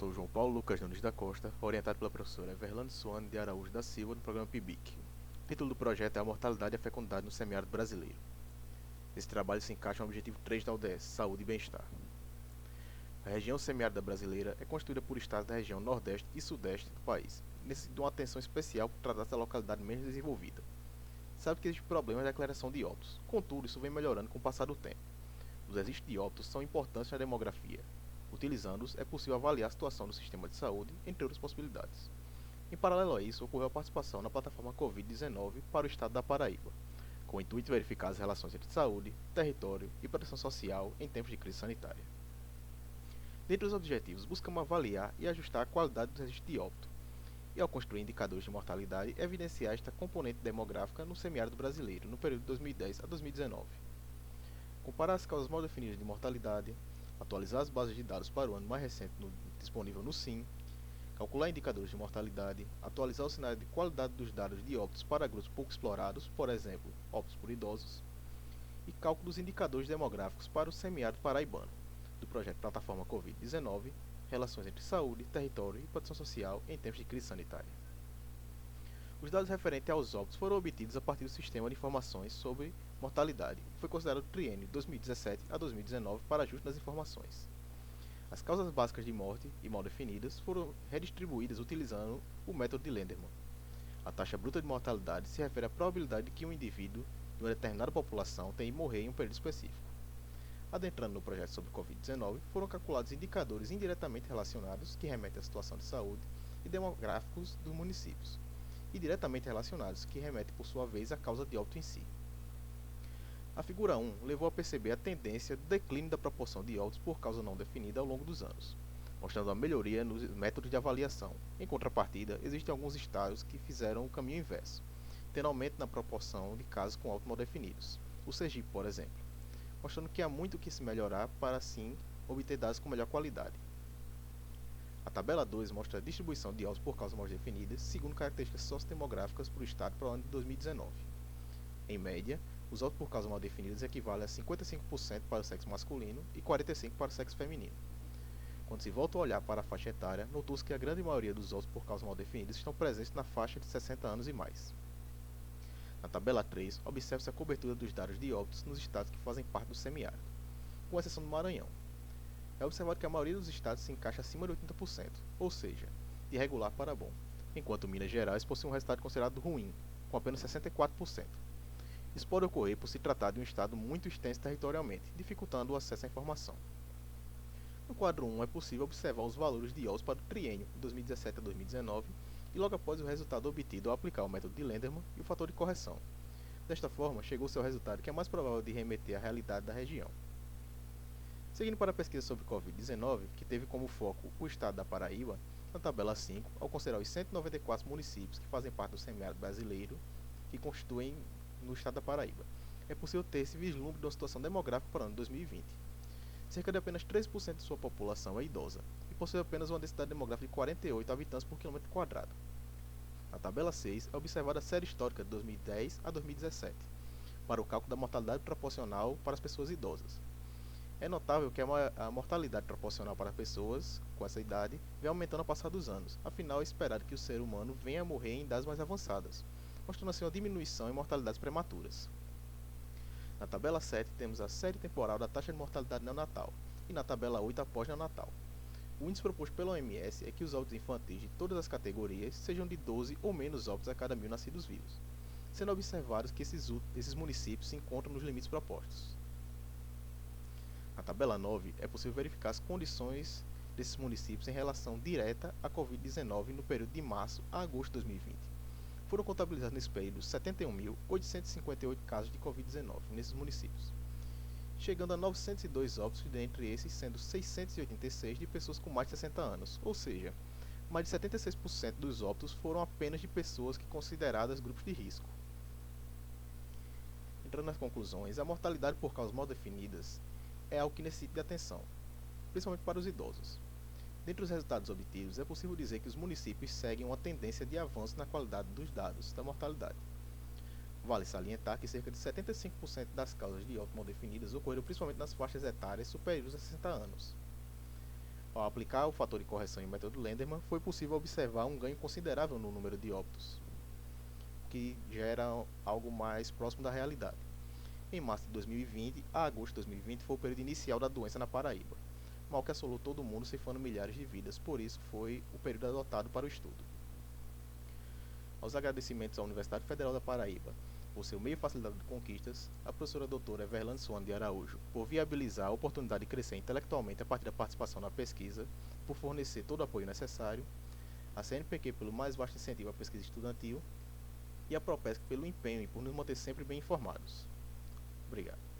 sou João Paulo Lucas Nunes da Costa, orientado pela professora Everlane Suane de Araújo da Silva no programa PIBIC. O título do projeto é A Mortalidade e a Fecundidade no Semiárido Brasileiro. Esse trabalho se encaixa no objetivo 3 da ODS, Saúde e Bem-Estar. A região semiárida brasileira é constituída por estados da região Nordeste e Sudeste do país, necessitando uma atenção especial por tratar da localidade menos desenvolvida. Sabe que existe problemas de declaração de óbitos, contudo isso vem melhorando com o passar do tempo. Os registros de óbitos são importantes na demografia. Utilizando-os, é possível avaliar a situação do sistema de saúde, entre outras possibilidades. Em paralelo a isso, ocorreu a participação na plataforma Covid-19 para o estado da Paraíba, com o intuito de verificar as relações entre saúde, território e proteção social em tempos de crise sanitária. Dentre os objetivos, buscamos avaliar e ajustar a qualidade dos registros de óbito, e ao construir indicadores de mortalidade, evidenciar esta componente demográfica no semiárido brasileiro no período de 2010 a 2019. Comparar as causas mal definidas de mortalidade, atualizar as bases de dados para o ano mais recente disponível no SIM, calcular indicadores de mortalidade, atualizar o cenário de qualidade dos dados de óbitos para grupos pouco explorados, por exemplo, óbitos por idosos, e cálculo dos indicadores demográficos para o semiárido paraibano, do projeto Plataforma Covid-19, Relações entre Saúde, Território e Proteção Social em tempos de crise sanitária. Os dados referentes aos óbitos foram obtidos a partir do Sistema de Informações sobre Mortalidade, que foi considerado triênio 2017 a 2019 para ajuste das informações. As causas básicas de morte e mal definidas foram redistribuídas utilizando o método de Lenderman. A taxa bruta de mortalidade se refere à probabilidade de que um indivíduo de uma determinada população tenha de morrer em um período específico. Adentrando no projeto sobre Covid-19, foram calculados indicadores indiretamente relacionados que remetem à situação de saúde e demográficos dos municípios, e diretamente relacionados, que remetem por sua vez à causa de óbito em si. A figura 1 levou a perceber a tendência do declínio da proporção de óbitos por causa não definida ao longo dos anos, mostrando a melhoria nos métodos de avaliação. Em contrapartida, existem alguns estados que fizeram o caminho inverso, tendo aumento na proporção de casos com óbitos mal definidos, o Sergipe, por exemplo, mostrando que há muito que se melhorar para assim obter dados com melhor qualidade. A tabela 2 mostra a distribuição de óbitos por causas mal definidas, segundo características sociodemográficas para o estado para o ano de 2019. Em média, os óbitos por causas mal definidas equivalem a 55% para o sexo masculino e 45% para o sexo feminino. Quando se volta a olhar para a faixa etária, notou-se que a grande maioria dos óbitos por causas mal definidas estão presentes na faixa de 60 anos e mais. Na tabela 3, observa-se a cobertura dos dados de óbitos nos estados que fazem parte do semiárido, com exceção do Maranhão. É observado que a maioria dos estados se encaixa acima de 80%, ou seja, de regular para bom, enquanto Minas Gerais possui um resultado considerado ruim, com apenas 64%. Isso pode ocorrer por se tratar de um estado muito extenso territorialmente, dificultando o acesso à informação. No quadro 1 é possível observar os valores de óbitos para o triênio de 2017 a 2019 e logo após o resultado obtido ao aplicar o método de Lenderman e o fator de correção. Desta forma, chegou-se ao resultado que é mais provável de remeter à realidade da região. Seguindo para a pesquisa sobre Covid-19, que teve como foco o estado da Paraíba, na tabela 5, ao considerar os 194 municípios que fazem parte do semiárido brasileiro, que constituem no estado da Paraíba, é possível ter esse vislumbre de uma situação demográfica para o ano de 2020. Cerca de apenas 13% de sua população é idosa, e possui apenas uma densidade demográfica de 48 habitantes por quilômetro quadrado. Na tabela 6 é observada a série histórica de 2010 a 2017, para o cálculo da mortalidade proporcional para as pessoas idosas. É notável que a mortalidade proporcional para pessoas com essa idade vem aumentando ao passar dos anos, afinal é esperado que o ser humano venha a morrer em idades mais avançadas, mostrando assim uma diminuição em mortalidades prematuras. Na tabela 7 temos a série temporal da taxa de mortalidade neonatal, e na tabela 8 a pós-neonatal. O índice proposto pela OMS é que os óbitos infantis de todas as categorias sejam de 12 ou menos óbitos a cada 1.000 nascidos vivos, sendo observados que esses municípios se encontram nos limites propostos. Na tabela 9, é possível verificar as condições desses municípios em relação direta à Covid-19 no período de março a agosto de 2020. Foram contabilizados nesse período 71.858 casos de Covid-19 nesses municípios, chegando a 902 óbitos, dentre esses sendo 686 de pessoas com mais de 60 anos, ou seja, mais de 76% dos óbitos foram apenas de pessoas que consideradas grupos de risco. Entrando nas conclusões, a mortalidade por causas mal definidas é algo que necessita de atenção, principalmente para os idosos. Dentre os resultados obtidos, é possível dizer que os municípios seguem uma tendência de avanço na qualidade dos dados da mortalidade. Vale salientar que cerca de 75% das causas de óbito mal definidas ocorreram principalmente nas faixas etárias superiores a 60 anos. Ao aplicar o fator de correção em método Lenderman, foi possível observar um ganho considerável no número de óbitos, que já era algo mais próximo da realidade. Em março de 2020 a agosto de 2020 foi o período inicial da doença na Paraíba, mal que assolou todo mundo, ceifando milhares de vidas, por isso foi o período adotado para o estudo. Aos agradecimentos à Universidade Federal da Paraíba por seu meio facilitador de conquistas, a professora doutora Everlane Swan de Araújo por viabilizar a oportunidade de crescer intelectualmente a partir da participação na pesquisa, por fornecer todo o apoio necessário, a CNPq pelo mais vasto incentivo à pesquisa estudantil e a Propesc pelo empenho e por nos manter sempre bem informados. Obrigado.